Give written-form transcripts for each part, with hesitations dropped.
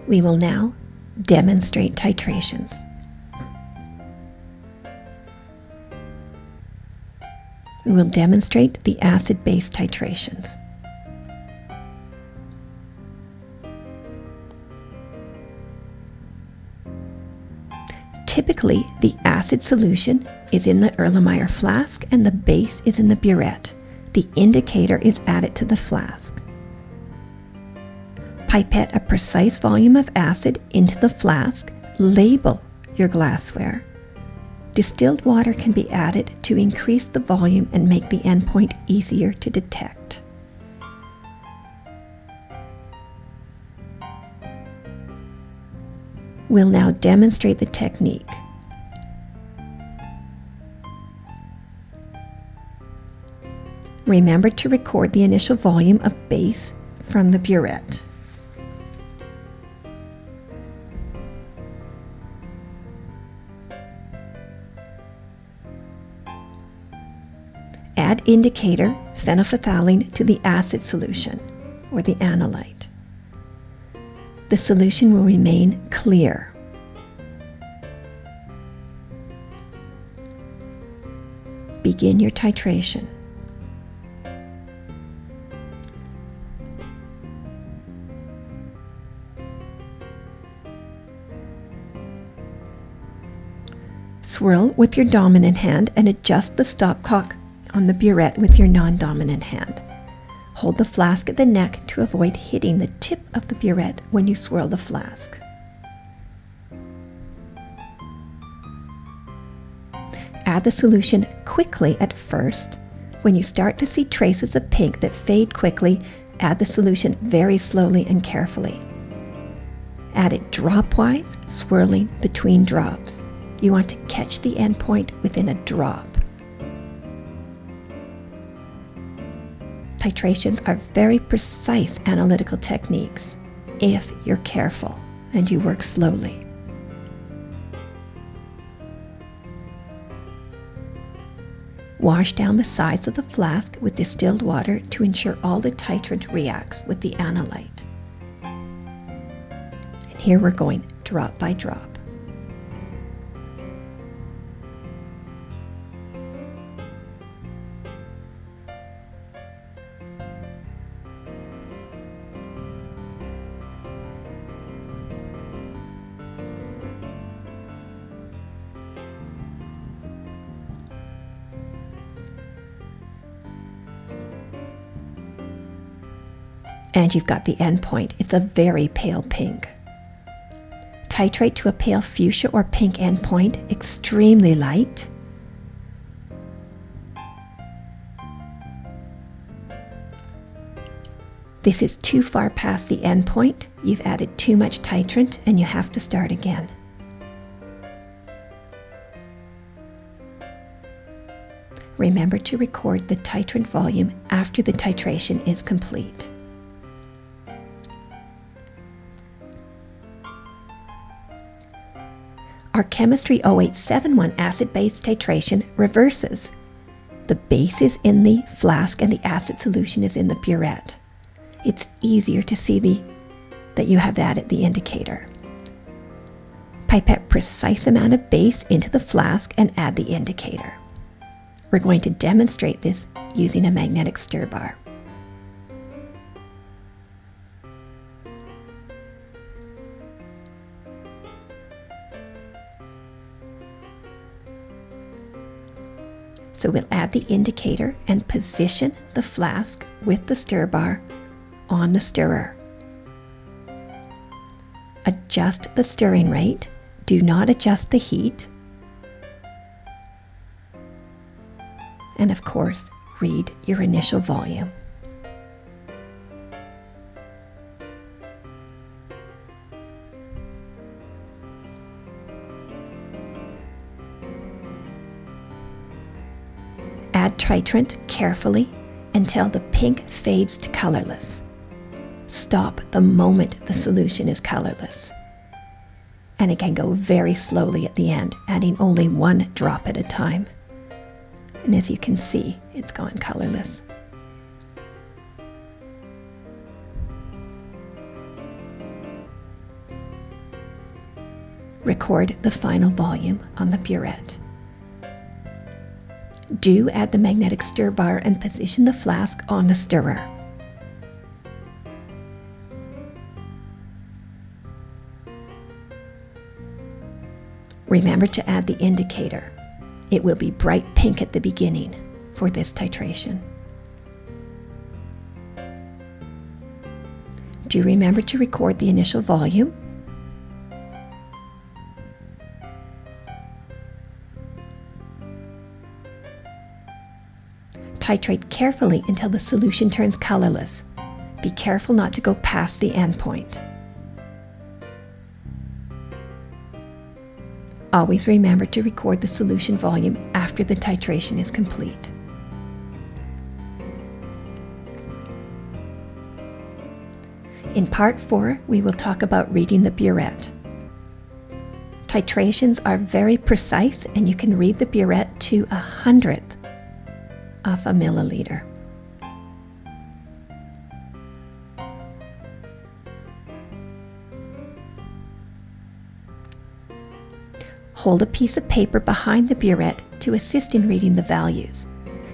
We will now demonstrate titrations. We will demonstrate the acid-base titrations. Typically, the acid solution is in the Erlenmeyer flask and the base is in the burette. The indicator is added to the flask. Pipette a precise volume of acid into the flask. Label your glassware. Distilled water can be added to increase the volume and make the endpoint easier to detect. We'll now demonstrate the technique. Remember to record the initial volume of base from the burette. Add indicator phenolphthalein to the acid solution or the analyte. The solution will remain clear. Begin your titration. Swirl with your dominant hand and adjust the stopcock on the burette with your non-dominant hand. Hold the flask at the neck to avoid hitting the tip of the burette when you swirl the flask. Add the solution quickly at first. When you start to see traces of pink that fade quickly, add the solution very slowly and carefully. Add it dropwise, swirling between drops. You want to catch the endpoint within a drop. Titrations are very precise analytical techniques if you're careful and you work slowly. Wash down the sides of the flask with distilled water to ensure all the titrant reacts with the analyte. And here we're going drop by drop. And you've got the endpoint. It's a very pale pink. Titrate to a pale fuchsia or pink endpoint, extremely light. This is too far past the endpoint. You've added too much titrant and you have to start again. Remember to record the titrant volume after the titration is complete. Our chemistry 0871 acid-base titration reverses. The base is in the flask and the acid solution is in the burette. It's easier to see that you have added the indicator. Pipette precise amount of base into the flask and add the indicator. We're going to demonstrate this using a magnetic stir bar. So we'll add the indicator and position the flask with the stir bar on the stirrer. Adjust the stirring rate. Do not adjust the heat. And of course, read your initial volume. Add titrant carefully until the pink fades to colorless. Stop the moment the solution is colorless. And it can go very slowly at the end, adding only one drop at a time. And as you can see, it's gone colorless. record the final volume on the burette. Do add the magnetic stir bar and position the flask on the stirrer. Remember to add the indicator. It will be bright pink at the beginning for this titration. Do remember to record the initial volume. Titrate carefully until the solution turns colorless. Be careful not to go past the end point. Always remember to record the solution volume after the titration is complete. In part 4, we will talk about reading the burette. Titrations are very precise, and you can read the burette to 1/100th of a milliliter. Hold a piece of paper behind the burette to assist in reading the values.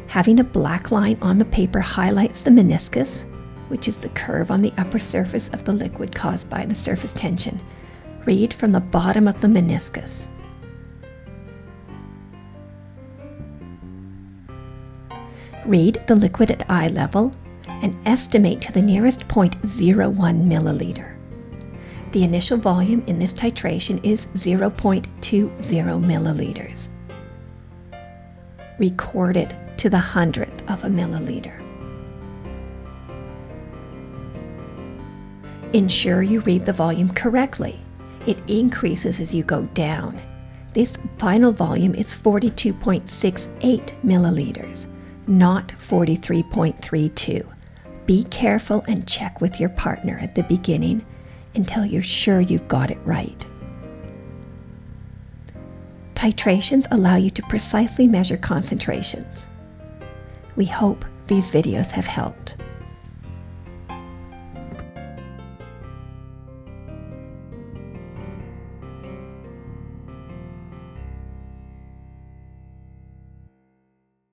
Having a black line on the paper highlights the meniscus, which is the curve on the upper surface of the liquid caused by the surface tension. Read from the bottom of the meniscus. Read the liquid at eye level and estimate to the nearest 0.01 milliliter. The initial volume in this titration is 0.20 milliliters. Record it to the 100th of a milliliter. Ensure you read the volume correctly. It increases as you go down. This final volume is 42.68 milliliters, not 43.32. Be careful and check with your partner at the beginning until you're sure you've got it right. Titrations allow you to precisely measure concentrations. We hope these videos have helped.